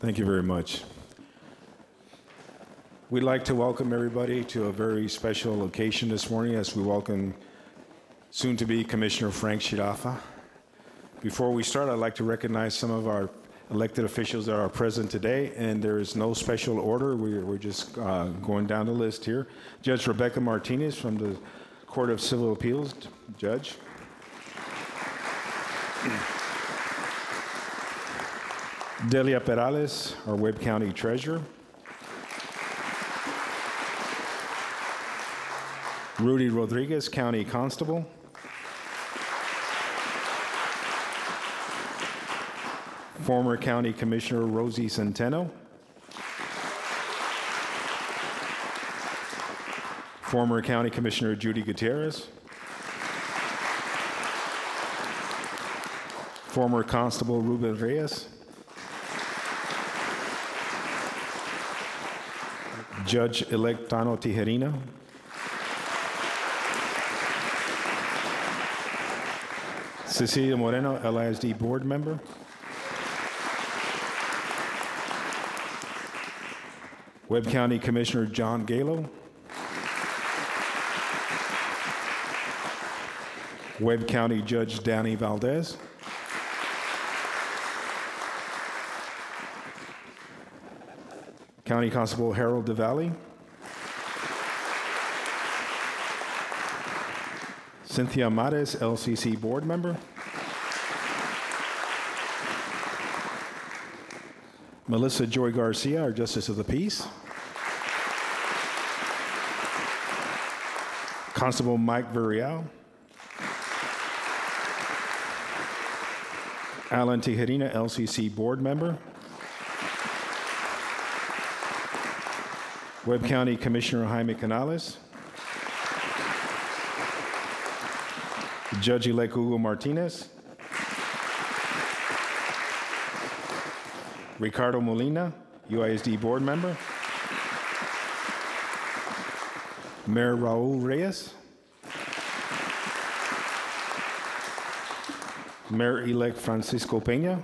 Thank you very much. We'd like to welcome everybody to a very special location this morning as we welcome soon-to-be Commissioner Frank Sciaraffa. Before we start, I'd like to recognize some of our elected officials that are present today, and there is no special order. We're just going down the list here. Judge Rebecca Martinez from the Court of Civil Appeals, Judge. Delia Perales, our Webb County Treasurer. Rudy Rodriguez, County Constable. Former County Commissioner Rosie Centeno. Former County Commissioner Judy Gutierrez. Former Constable Ruben Reyes. Judge-elect Tano Tijerina. Cecilia Moreno, LISD Board Member. Webb County Commissioner John Galo. Webb County Judge Danny Valdez. County Constable Harold DeValley. Cynthia Mares, LCC Board Member. Melissa Joy Garcia, our Justice of the Peace. Constable Mike Villarreal. Alan Tijerina, LCC Board Member. Webb County Commissioner Jaime Canales. Judge-elect Hugo Martinez. Ricardo Molina, UISD Board Member. Mayor Raul Reyes. Mayor-elect Francisco Peña.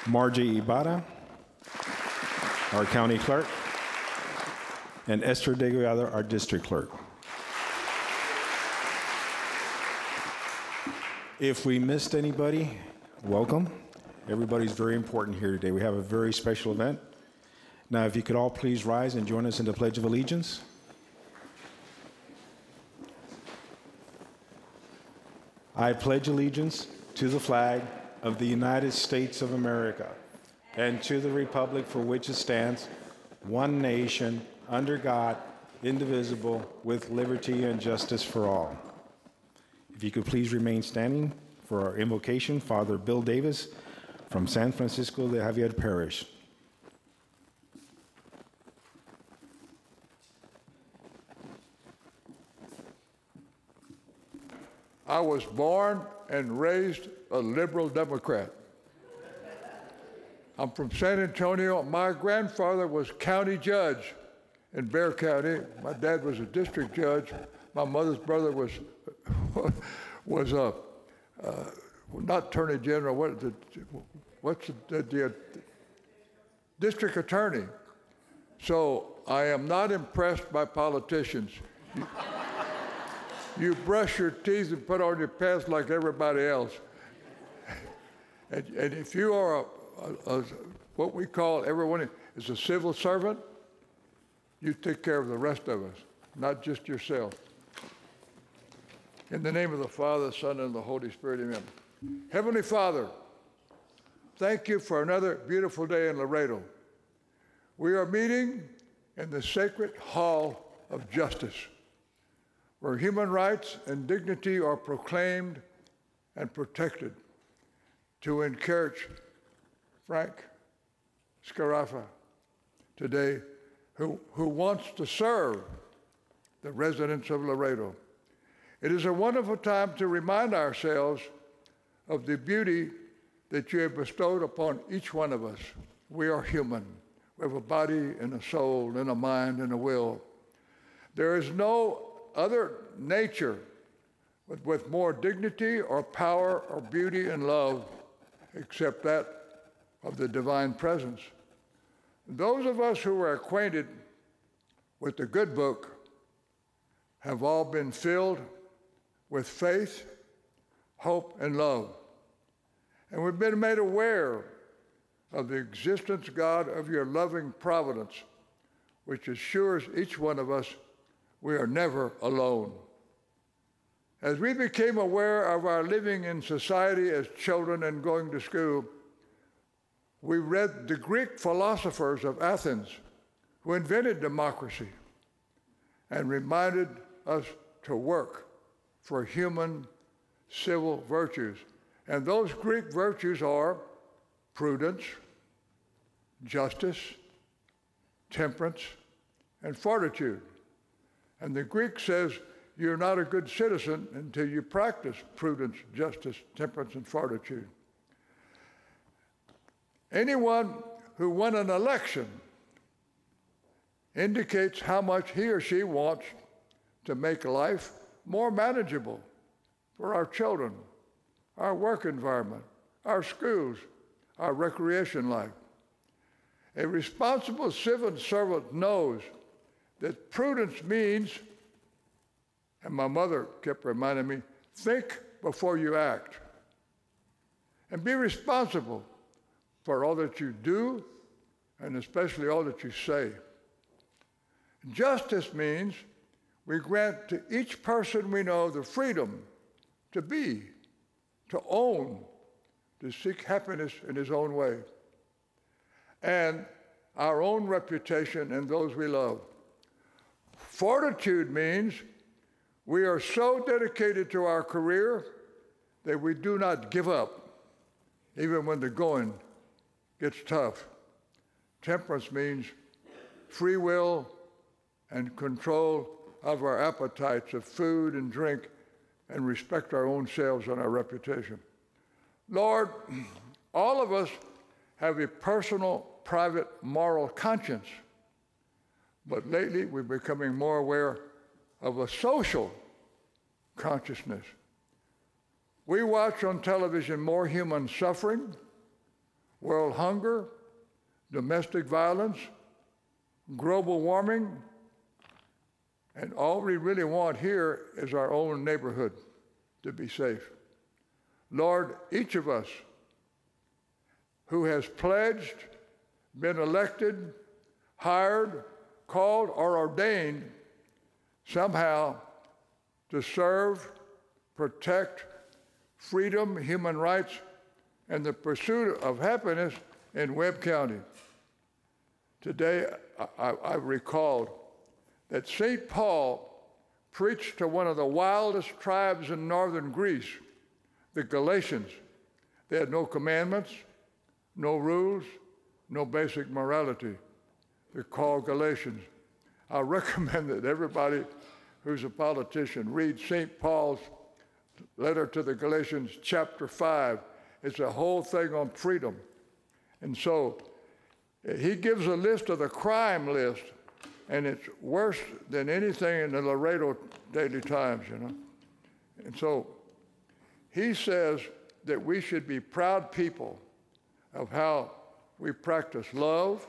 Margie Ibarra, our County Clerk. And Esther Degollado, our District Clerk. If we missed anybody, welcome. Everybody's very important here today. We have a very special event. Now, if you could all please rise and join us in the Pledge of Allegiance. I pledge allegiance to the flag of the United States of America and to the republic for which it stands, one nation, under God, indivisible, with liberty and justice for all. If you could please remain standing for our invocation, Father Bill Davis from San Francisco de Javier Parish. I was born and raised a liberal Democrat. I'm from San Antonio. My grandfather was county judge in Bexar County. My dad was a district judge. My mother's brother was not attorney general. What's the district attorney? So I am not impressed by politicians. You brush your teeth and put on your pants like everybody else. And if you are what we call, everyone is a civil servant, you take care of the rest of us, not just yourself. In the name of the Father, the Son, and the Holy Spirit, amen. Heavenly Father, thank you for another beautiful day in Laredo. We are meeting in the sacred hall of justice, where human rights and dignity are proclaimed and protected, to encourage Frank Sciaraffa today, who wants to serve the residents of Laredo. It is a wonderful time to remind ourselves of the beauty that you have bestowed upon each one of us. We are human. We have a body and a soul and a mind and a will. There is no other nature with more dignity or power or beauty and love except that of the divine presence. Those of us who are acquainted with the good book have all been filled with faith, hope, and love. And we've been made aware of the existence, God, of your loving providence, which assures each one of us we are never alone. As we became aware of our living in society as children and going to school, we read the Greek philosophers of Athens who invented democracy and reminded us to work for human civil virtues. And those Greek virtues are prudence, justice, temperance, and fortitude. And the Greek says you're not a good citizen until you practice prudence, justice, temperance, and fortitude. Anyone who won an election indicates how much he or she wants to make life more manageable for our children, our work environment, our schools, our recreation life. A responsible civil servant knows that prudence means, and my mother kept reminding me, think before you act. And be responsible for all that you do, and especially all that you say. Justice means we grant to each person we know the freedom to be, to own, to seek happiness in his own way, and our own reputation and those we love. Fortitude means we are so dedicated to our career that we do not give up, even when the going gets tough. Temperance means free will and control of our appetites of food and drink, and respect our own selves and our reputation. Lord, all of us have a personal, private, moral conscience, but lately we're becoming more aware of a social consciousness. We watch on television more human suffering, world hunger, domestic violence, global warming, and all we really want here is our own neighborhood to be safe. Lord, each of us who has pledged, been elected, hired, called, or ordained somehow to serve, protect freedom, human rights, and the pursuit of happiness in Webb County. Today, I recalled that St. Paul preached to one of the wildest tribes in northern Greece, the Galatians. They had no commandments, no rules, no basic morality. They're called Galatians. I recommend that everybody who's a politician read St. Paul's letter to the Galatians, chapter 5. It's a whole thing on freedom. And so he gives a list of the crime list, and it's worse than anything in the Laredo Daily Times, you know. And so he says that we should be proud people of how we practice love,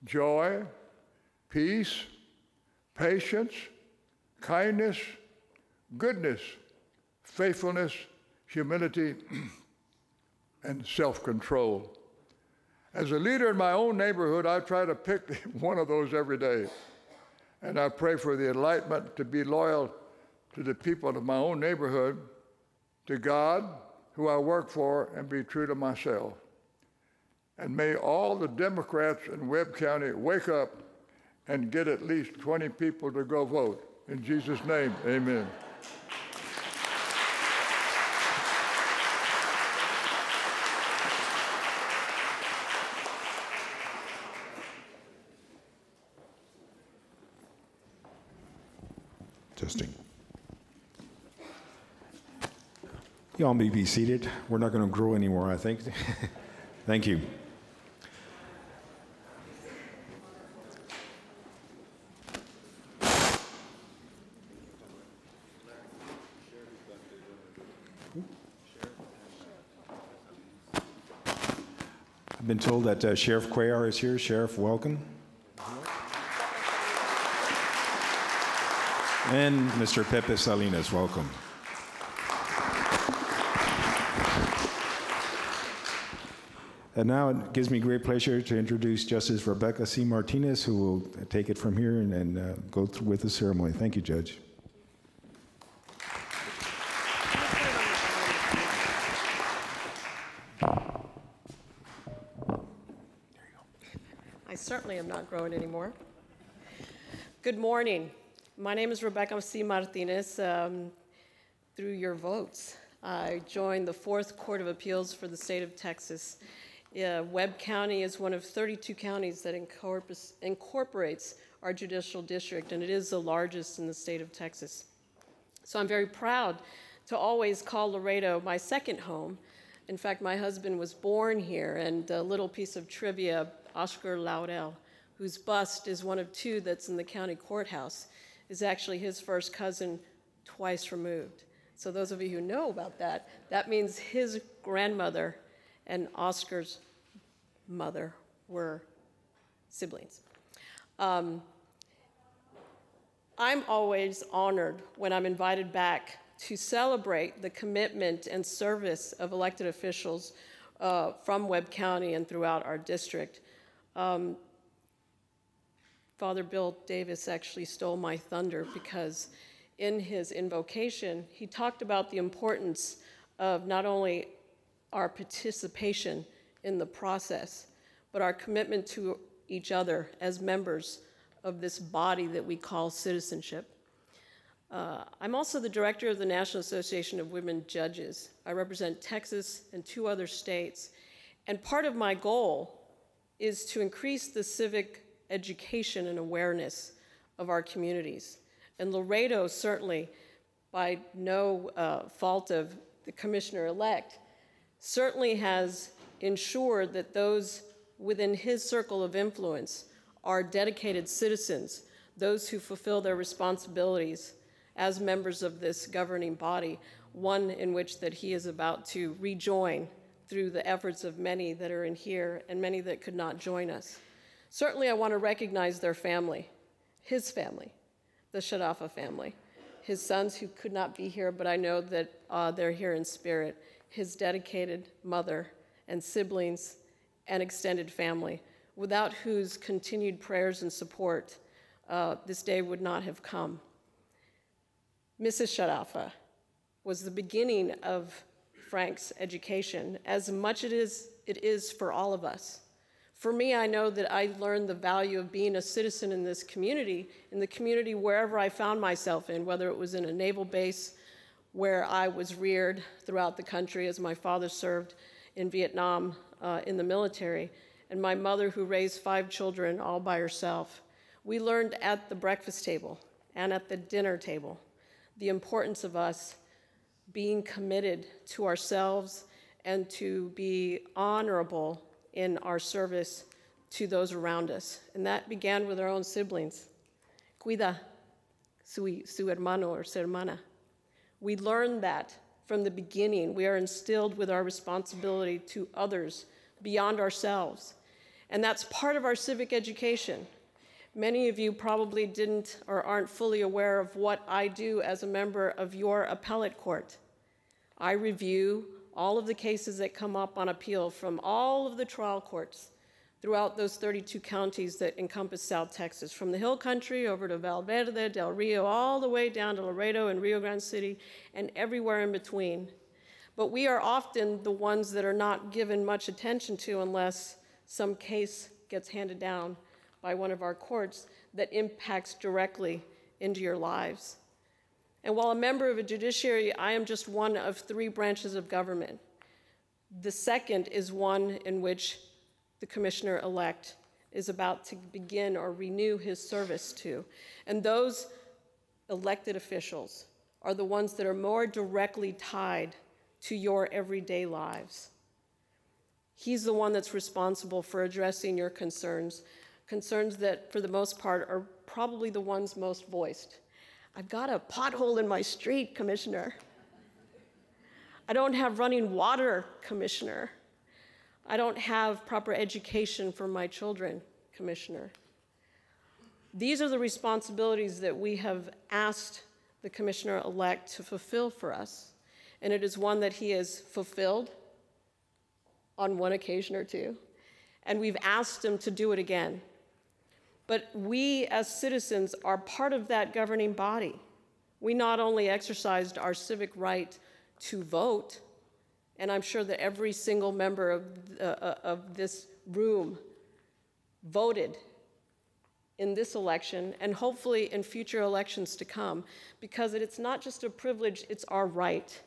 joy, peace, patience, kindness, goodness, faithfulness, humility, and self-control. As a leader in my own neighborhood, I try to pick one of those every day. And I pray for the enlightenment to be loyal to the people of my own neighborhood, to God, who I work for, and be true to myself. And may all the Democrats in Webb County wake up and get at least 20 people to go vote. In Jesus' name, amen. Testing. You all may be seated. We're not going to grow anymore, I think. Thank you. I've been told that Sheriff Cuellar is here. Sheriff, welcome. And Mr. Pepe Salinas, welcome. And now it gives me great pleasure to introduce Justice Rebecca C. Martinez, who will take it from here and go through with the ceremony. Thank you, Judge. I certainly am not growing anymore. Good morning. My name is Rebecca C. Martinez. Through your votes, I joined the 4th Court of Appeals for the state of Texas. Webb County is one of 32 counties that incorporates our judicial district, and it is the largest in the state of Texas. So I'm very proud to always call Laredo my second home. In fact, my husband was born here, and a little piece of trivia, Oscar Laurel, whose bust is one of 2 that's in the county courthouse, is actually his first cousin twice removed. So those of you who know about that, that means his grandmother and Oscar's mother were siblings. I'm always honored when I'm invited back to celebrate the commitment and service of elected officials from Webb County and throughout our district. Father Bill Davis actually stole my thunder because in his invocation, he talked about the importance of not only our participation in the process, but our commitment to each other as members of this body that we call citizenship. I'm also the director of the National Association of Women Judges. I represent Texas and 2 other states, and part of my goal is to increase the civic education and awareness of our communities. And Laredo, certainly, by no fault of the commissioner-elect, certainly has ensured that those within his circle of influence are dedicated citizens, those who fulfill their responsibilities as members of this governing body, one in which that he is about to rejoin through the efforts of many that are in here and many that could not join us. Certainly I want to recognize their family, his family, the Sciaraffa family, his sons who could not be here, but I know that they're here in spirit, his dedicated mother and siblings and extended family, without whose continued prayers and support this day would not have come. Mrs. Sciaraffa was the beginning of Frank's education, as much as it is for all of us. For me, I know that I learned the value of being a citizen in this community, in the community wherever I found myself in, whether it was in a naval base where I was reared throughout the country as my father served in Vietnam in the military, and my mother who raised 5 children all by herself. We learned at the breakfast table and at the dinner table the importance of us being committed to ourselves and to be honorable in our service to those around us. And that began with our own siblings. Cuida su hermano or su hermana. We learned that from the beginning. We are instilled with our responsibility to others beyond ourselves. And that's part of our civic education. Many of you probably didn't or aren't fully aware of what I do as a member of your appellate court. I review all of the cases that come up on appeal from all of the trial courts throughout those 32 counties that encompass South Texas, from the Hill Country over to Valverde, Del Rio, all the way down to Laredo and Rio Grande City, and everywhere in between. But we are often the ones that are not given much attention to unless some case gets handed down by one of our courts that impacts directly into your lives. And while a member of a judiciary, I am just one of 3 branches of government. The second is one in which the commissioner-elect is about to begin or renew his service to. And those elected officials are the ones that are more directly tied to your everyday lives. He's the one that's responsible for addressing your concerns, concerns that for the most part are probably the ones most voiced. I've got a pothole in my street, Commissioner. I don't have running water, Commissioner. I don't have proper education for my children, Commissioner. These are the responsibilities that we have asked the Commissioner-elect to fulfill for us, and it is one that he has fulfilled on one occasion or two, and we've asked him to do it again. But we as citizens are part of that governing body. We not only exercised our civic right to vote, and I'm sure that every single member of this room voted in this election, and hopefully in future elections to come, because it's not just a privilege, it's our right.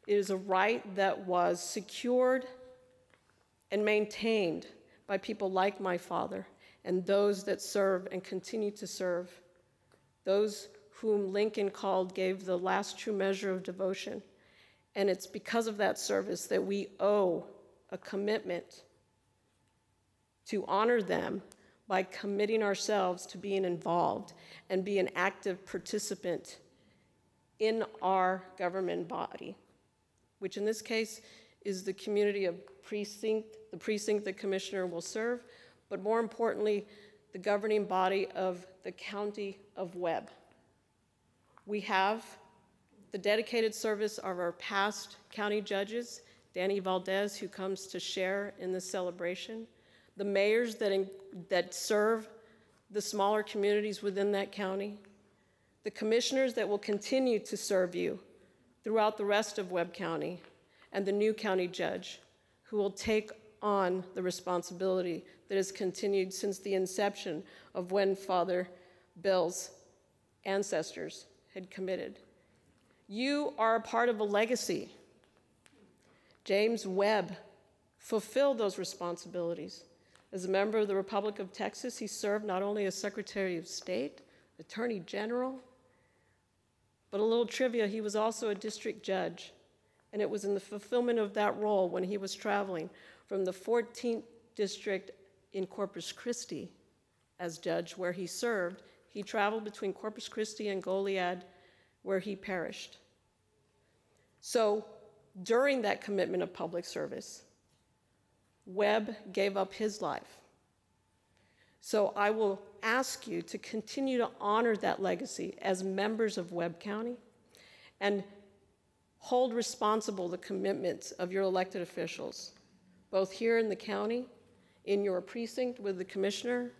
It is a right that was secured and maintained by people like my father and those that serve and continue to serve, those whom Lincoln gave the last true measure of devotion. And it's because of that service that we owe a commitment to honor them by committing ourselves to being involved and be an active participant in our government body, which in this case is the community of the precinct the commissioner will serve, but more importantly, the governing body of the county of Webb. We have the dedicated service of our past county judges, Danny Valdez, who comes to share in this celebration, the mayors that serve the smaller communities within that county, the commissioners that will continue to serve you throughout the rest of Webb County, and the new county judge who will take on the responsibility that has continued since the inception of when Father Bill's ancestors had committed. You are a part of a legacy. James Webb fulfilled those responsibilities. As a member of the Republic of Texas, he served not only as Secretary of State, Attorney General, but a little trivia, he was also a district judge. And it was in the fulfillment of that role when he was traveling from the 14th district in Corpus Christi as judge where he served. He traveled between Corpus Christi and Goliad where he perished. So during that commitment of public service, Webb gave up his life. So I will ask you to continue to honor that legacy as members of Webb County and hold responsible the commitments of your elected officials, both here in the county, in your precinct with the commissioner,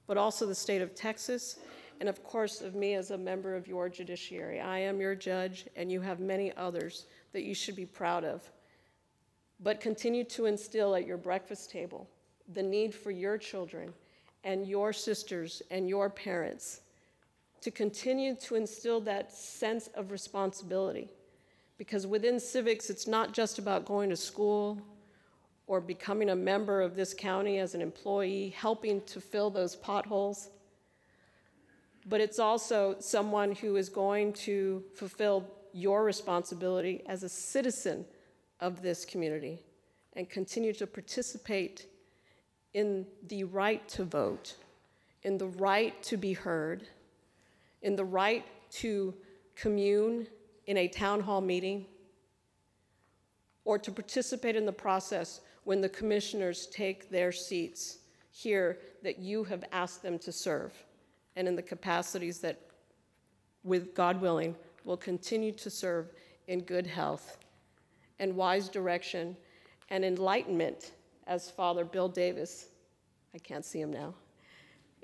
but also the state of Texas, and of course of me as a member of your judiciary. I am your judge, and you have many others that you should be proud of. But continue to instill at your breakfast table the need for your children and your sisters and your parents to continue to instill that sense of responsibility. Because within civics, it's not just about going to school or becoming a member of this county as an employee, helping to fill those potholes, but it's also someone who is going to fulfill your responsibility as a citizen of this community and continue to participate in the right to vote, in the right to be heard, in the right to commune in a town hall meeting, or to participate in the process when the commissioners take their seats here that you have asked them to serve, and in the capacities that, with God willing, will continue to serve in good health and wise direction and enlightenment, as Father Bill Davis, I can't see him now,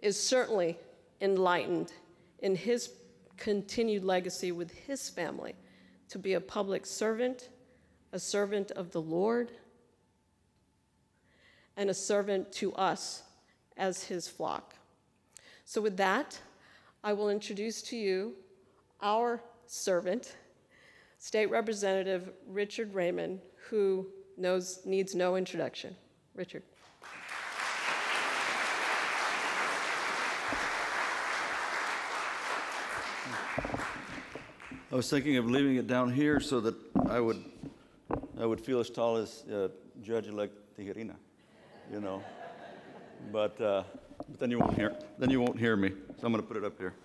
is certainly enlightened in his continued legacy with his family to be a public servant, a servant of the Lord, and a servant to us as his flock. So with that, I will introduce to you our servant, State Representative Richard Raymond, who needs no introduction. Richard. I was thinking of leaving it down here so that I would feel as tall as Judge-elect Tijerina, you know. But then you won't hear me. So I'm going to put it up here.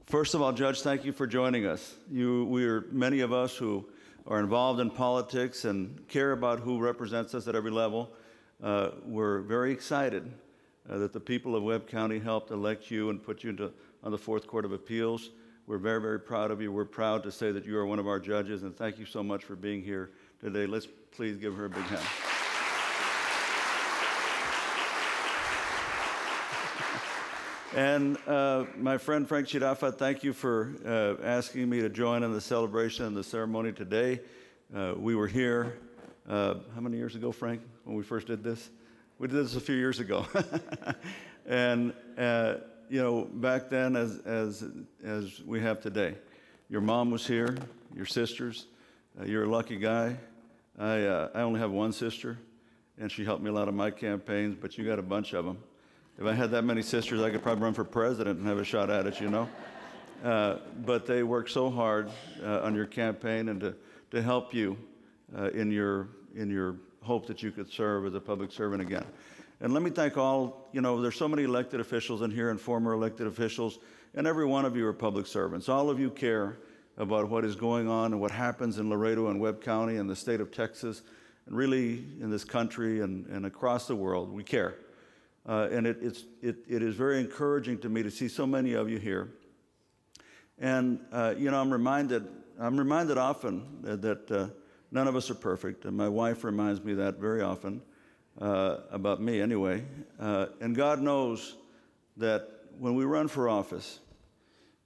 First of all, Judge, thank you for joining us. Many of us who are involved in politics and care about who represents us at every level. We're very excited that the people of Webb County helped elect you and put you on the Fourth Court of Appeals. We're very, very proud of you. We're proud to say that you are one of our judges, and thank you so much for being here today. Let's please give her a big hand. And my friend Frank Sciaraffa, thank you for asking me to join in the celebration and the ceremony today. We were here, how many years ago, Frank, when we first did this? We did this a few years ago. And, you know, back then as we have today. Your mom was here, your sisters. You're a lucky guy. I only have one sister, and she helped me a lot of my campaigns, but you got a bunch of them. If I had that many sisters, I could probably run for president and have a shot at it, you know. But they worked so hard on your campaign and to help you in your hope that you could serve as a public servant again. And let me thank all, you know, there's so many elected officials in here and former elected officials, and every one of you are public servants. All of you care about what is going on and what happens in Laredo and Webb County and the state of Texas, and really in this country and across the world. We care. And it is very encouraging to me to see so many of you here. And, you know, I'm reminded often that none of us are perfect, and my wife reminds me that very often, about me anyway. And God knows that when we run for office,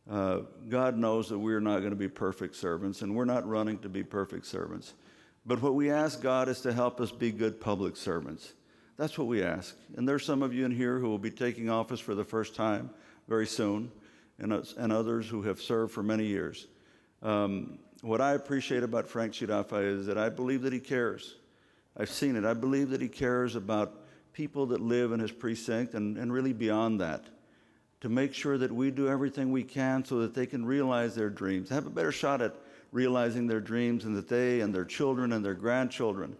God knows that we're not going to be perfect servants, and we're not running to be perfect servants. But what we ask God is to help us be good public servants. That's what we ask. And there's some of you in here who will be taking office for the first time very soon, and others who have served for many years. What I appreciate about Frank Sciaraffa is that I believe that he cares. I've seen it. I believe that he cares about people that live in his precinct and really beyond that, to make sure that we do everything we can so that they can realize their dreams, have a better shot at realizing their dreams, and that they and their children and their grandchildren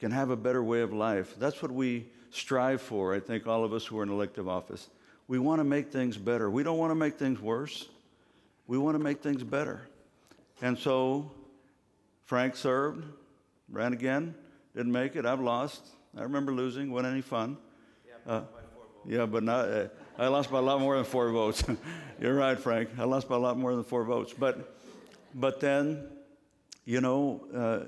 can have a better way of life. That's what we strive for, I think, all of us who are in elective office. We want to make things better. We don't want to make things worse. We want to make things better. And so Frank served, ran again, didn't make it. I've lost. I remember losing. Wasn't any fun. Yeah, by 4 votes. Yeah, but not, I lost by a lot more than 4 votes. You're right, Frank. I lost by a lot more than 4 votes. But then, you know,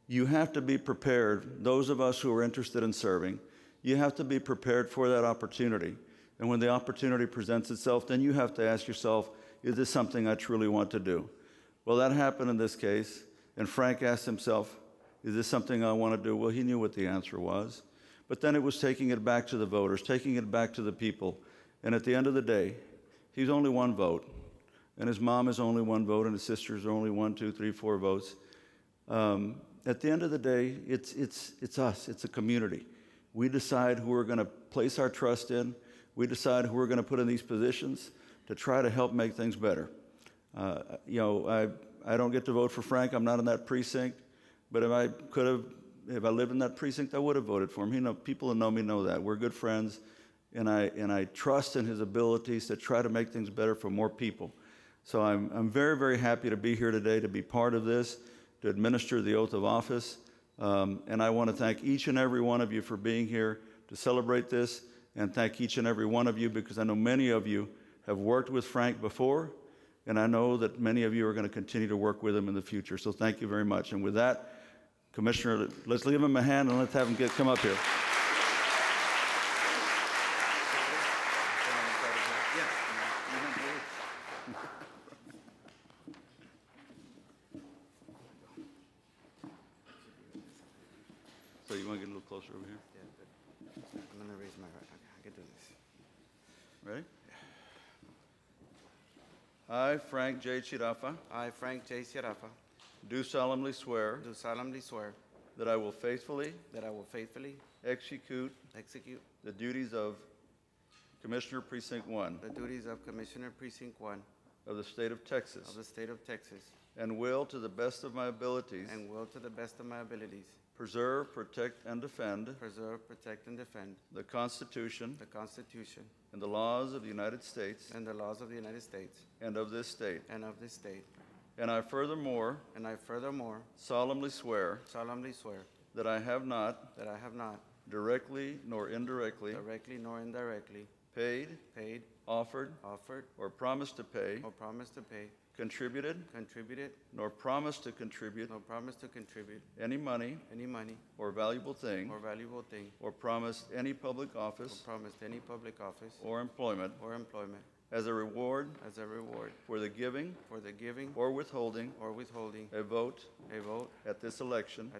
you have to be prepared. Those of us who are interested in serving, you have to be prepared for that opportunity. And when the opportunity presents itself, then you have to ask yourself, is this something I truly want to do? Well, that happened in this case. And Frank asked himself, is this something I want to do? Well, he knew what the answer was. But then it was taking it back to the voters, taking it back to the people. And at the end of the day, he's only 1 vote. And his mom is only 1 vote, and his sisters are only 1, 2, 3, 4 votes. At the end of the day, it's us. It's a community. We decide who we're going to place our trust in. We decide who we're going to put in these positions to try to help make things better. You know, I don't get to vote for Frank. I'm not in that precinct. But if I lived in that precinct, I would have voted for him. You know, people who know me know that. We're good friends, and I trust in his abilities to try to make things better for more people. So I'm very, very happy to be here today, to be part of this, to administer the oath of office. And I want to thank each and every one of you for being here to celebrate this, and thank each and every one of you because I know many of you have worked with Frank before, and I know that many of you are going to continue to work with him in the future. So thank you very much. And with that, Commissioner, let's give him a hand and let's have him come up here. So you want to get a little closer over here? Yeah, good. I'm going to raise my right. Okay, I can do this. Ready? I, Frank J. Sciaraffa, I, Frank J. Sciaraffa, do solemnly swear do solemnly swear that I will faithfully that I will faithfully execute execute the duties of Commissioner Precinct 1 the duties of Commissioner Precinct 1 of the state of Texas, of the state of Texas, and will, to the best of my abilities, and will, to the best of my abilities, preserve, protect, and defend preserve, protect, and defend the Constitution the Constitution and the laws of the United States and the laws of the United States and of this state. and of this state. And I furthermore solemnly swear that I have not directly nor indirectly paid, offered, or promised to pay, contributed, nor promised to contribute any money or valuable thing, or promised any public office or employment as a reward for the giving or withholding a vote at this election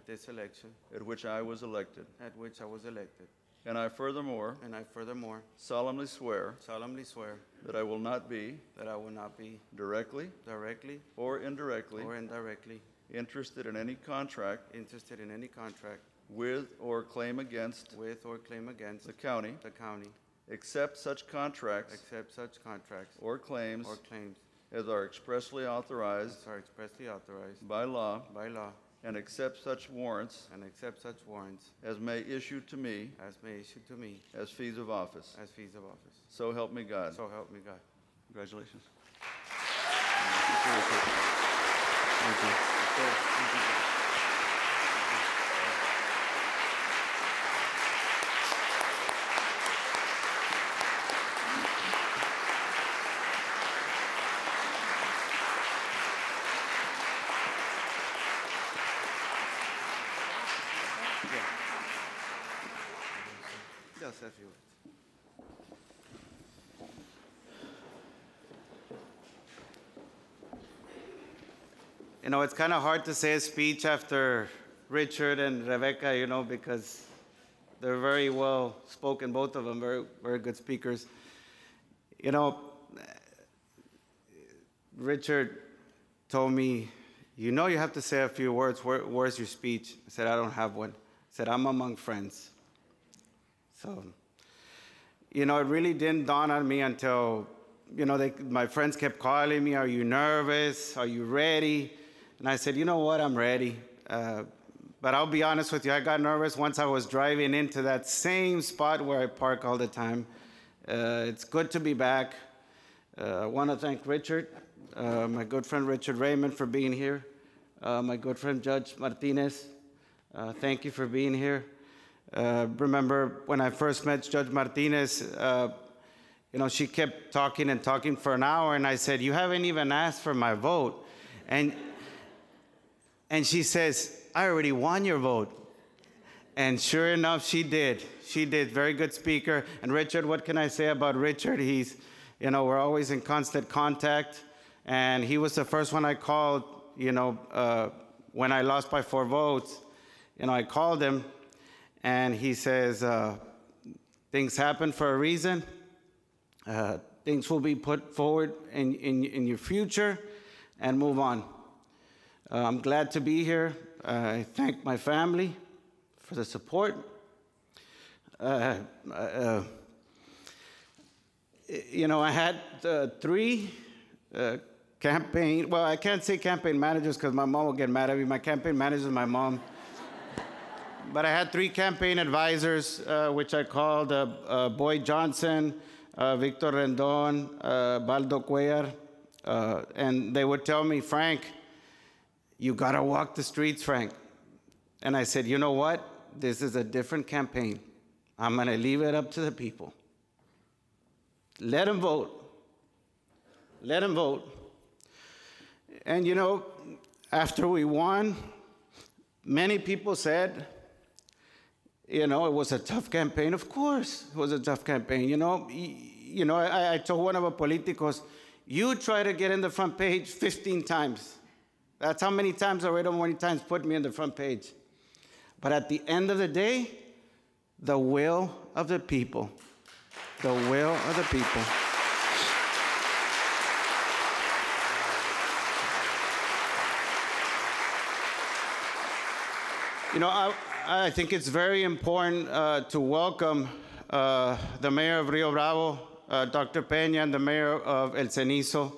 at which I was elected. And I furthermore solemnly swear that I will not be directly or indirectly interested in any contract with or claim against the county except such contracts or claims as are expressly authorized by law, and accept such warrants as may issue to me as fees of office. So help me God. Congratulations. Just a few. You know, it's kind of hard to say a speech after Richard and Rebecca, you know, because they're very well spoken, both of them, very, very good speakers. You know, Richard told me, you know, you have to say a few words. Where's your speech? I said, I don't have one. I said, I'm among friends. So, you know, it really didn't dawn on me until, you know, my friends kept calling me, are you nervous? Are you ready? And I said, you know what, I'm ready. But I'll be honest with you, I got nervous once I was driving into that same spot where I park all the time. It's good to be back. I want to thank Richard, my good friend Richard Raymond, for being here. My good friend Judge Martinez, thank you for being here. Remember when I first met Judge Martinez, you know, she kept talking and talking for an hour, and I said, you haven't even asked for my vote. And she says, I already won your vote. And sure enough, she did. She did. Very good speaker. And Richard, what can I say about Richard? He's, you know, we're always in constant contact. And he was the first one I called, you know, when I lost by 4 votes. You know, I called him. And he says, things happen for a reason. Things will be put forward in your future, and move on. I'm glad to be here. I thank my family for the support. You know, I had 3 campaign, well, I can't say campaign managers because my mom will get mad at me. My campaign manager is my mom. But I had 3 campaign advisors, which I called Boyd Johnson, Victor Rendon, Baldo Cuellar, and they would tell me, Frank, you gotta walk the streets, Frank. And I said, you know what? This is a different campaign. I'm gonna leave it up to the people. Let them vote. Let them vote. And you know, after we won, many people said, you know, it was a tough campaign. Of course, it was a tough campaign. You know, I told one of our politicos, you try to get in the front page 15 times. That's how many times Laredo Morning Times put me in the front page. But at the end of the day, the will of the people, the will of the people. You know, I think it's very important to welcome the mayor of Rio Bravo, Dr. Peña, and the mayor of El Cenizo,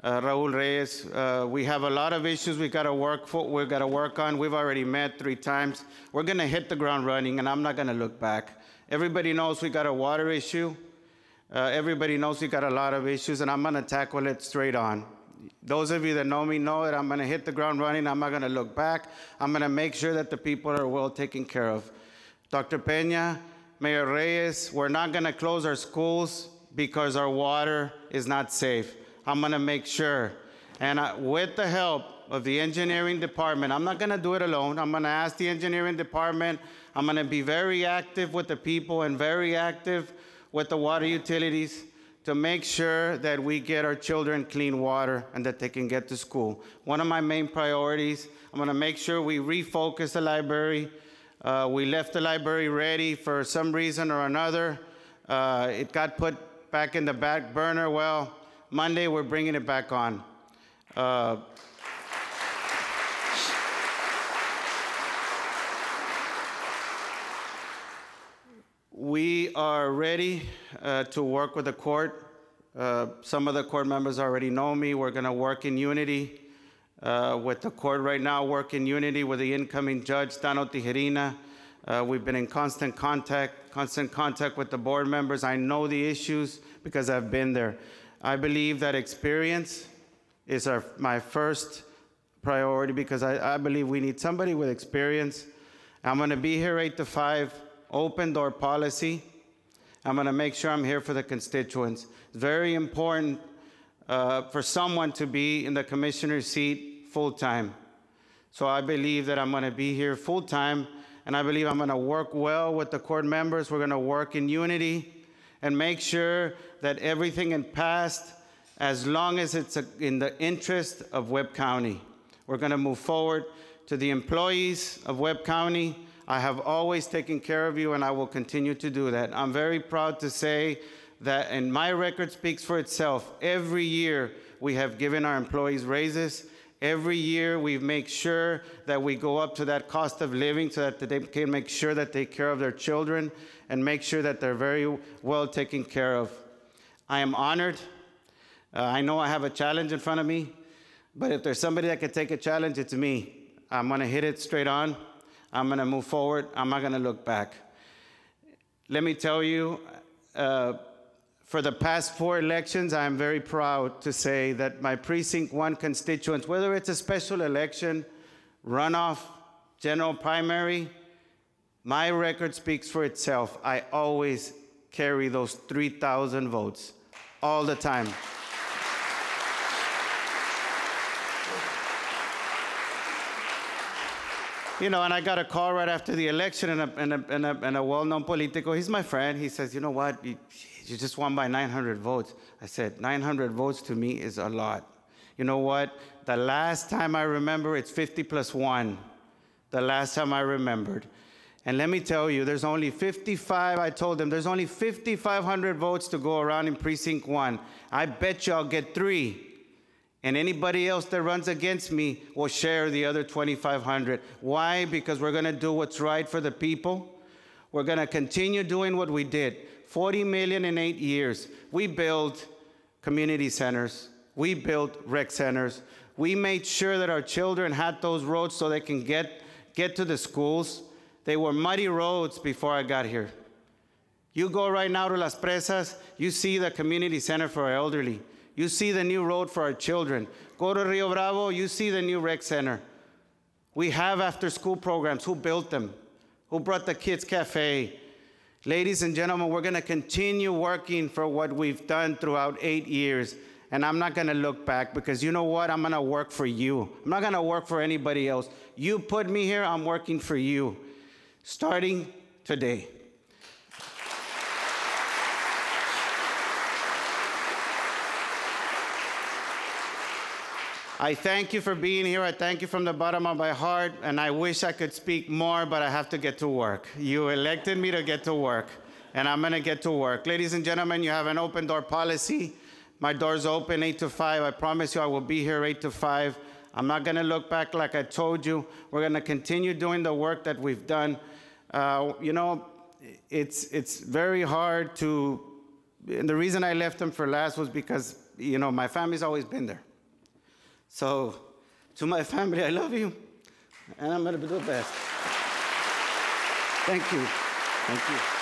Raul Reyes. We have a lot of issues we got to work on. We've already met 3 times. We're going to hit the ground running, and I'm not going to look back. Everybody knows we got a water issue. Everybody knows we got a lot of issues, and I'm going to tackle it straight on. Those of you that know me know that I'm going to hit the ground running. I'm not going to look back. I'm going to make sure that the people are well taken care of. Dr. Peña, Mayor Reyes, we're not going to close our schools because our water is not safe. I'm going to make sure. And with the help of the engineering department, I'm not going to do it alone. I'm going to ask the engineering department. I'm going to be very active with the people and very active with the water utilities to make sure that we get our children clean water and that they can get to school. One of my main priorities, I'm going to make sure we refocus the library. We left the library ready for some reason or another. It got put back in the back burner. Well, Monday we're bringing it back on. We are ready to work with the court. Some of the court members already know me. We're going to work in unity with the court right now, work in unity with the incoming judge, Dano Tijerina. We've been in constant contact with the board members. I know the issues because I've been there. I believe that experience is my first priority because I believe we need somebody with experience. I'm going to be here 8 to 5. Open door policy. I'm going to make sure I'm here for the constituents. It's very important for someone to be in the commissioner's seat full-time. So I believe that I'm going to be here full-time, and I believe I'm going to work well with the court members. We're going to work in unity and make sure that everything is passed as long as it's in the interest of Webb County. We're going to move forward. To the employees of Webb County, I have always taken care of you, and I will continue to do that. I'm very proud to say that, and my record speaks for itself, every year we have given our employees raises. Every year we make sure that we go up to that cost of living so that they can make sure that they take care of their children and make sure that they're very well taken care of. I am honored. I know I have a challenge in front of me, but if there's somebody that can take a challenge, it's me. I'm going to hit it straight on. I'm going to move forward. I'm not going to look back. Let me tell you, for the past 4 elections, I am very proud to say that my Precinct 1 constituents, whether it's a special election, runoff, general primary, my record speaks for itself. I always carry those 3,000 votes all the time. You know, and I got a call right after the election, and a well-known politico, he's my friend, he says, you know what, you just won by 900 votes. I said, 900 votes to me is a lot. You know what, the last time I remember, it's 50 plus 1, the last time I remembered. And let me tell you, there's only 55, I told them, there's only 5,500 votes to go around in Precinct 1. I bet you I'll get 3. And anybody else that runs against me will share the other 2,500. Why? Because we're going to do what's right for the people. We're going to continue doing what we did. $40 million in 8 years. We built community centers. We built rec centers. We made sure that our children had those roads so they can get to the schools. They were muddy roads before I got here. You go right now to Las Presas, you see the community center for our elderly. You see the new road for our children. Go to Rio Bravo, you see the new rec center. We have after-school programs. Who built them? Who brought the kids' cafe? Ladies and gentlemen, we're going to continue working for what we've done throughout 8 years. And I'm not going to look back because you know what? I'm going to work for you. I'm not going to work for anybody else. You put me here, I'm working for you. Starting today. I thank you for being here. I thank you from the bottom of my heart, and I wish I could speak more, but I have to get to work. You elected me to get to work, and I'm going to get to work. Ladies and gentlemen, you have an open door policy. My door's open 8 to 5. I promise you I will be here 8 to 5. I'm not going to look back like I told you. We're going to continue doing the work that we've done. You know, it's very hard to, and the reason I left them for last was because, you know, my family's always been there. So, to my family, I love you, and I'm going to do the best. Thank you. Thank you.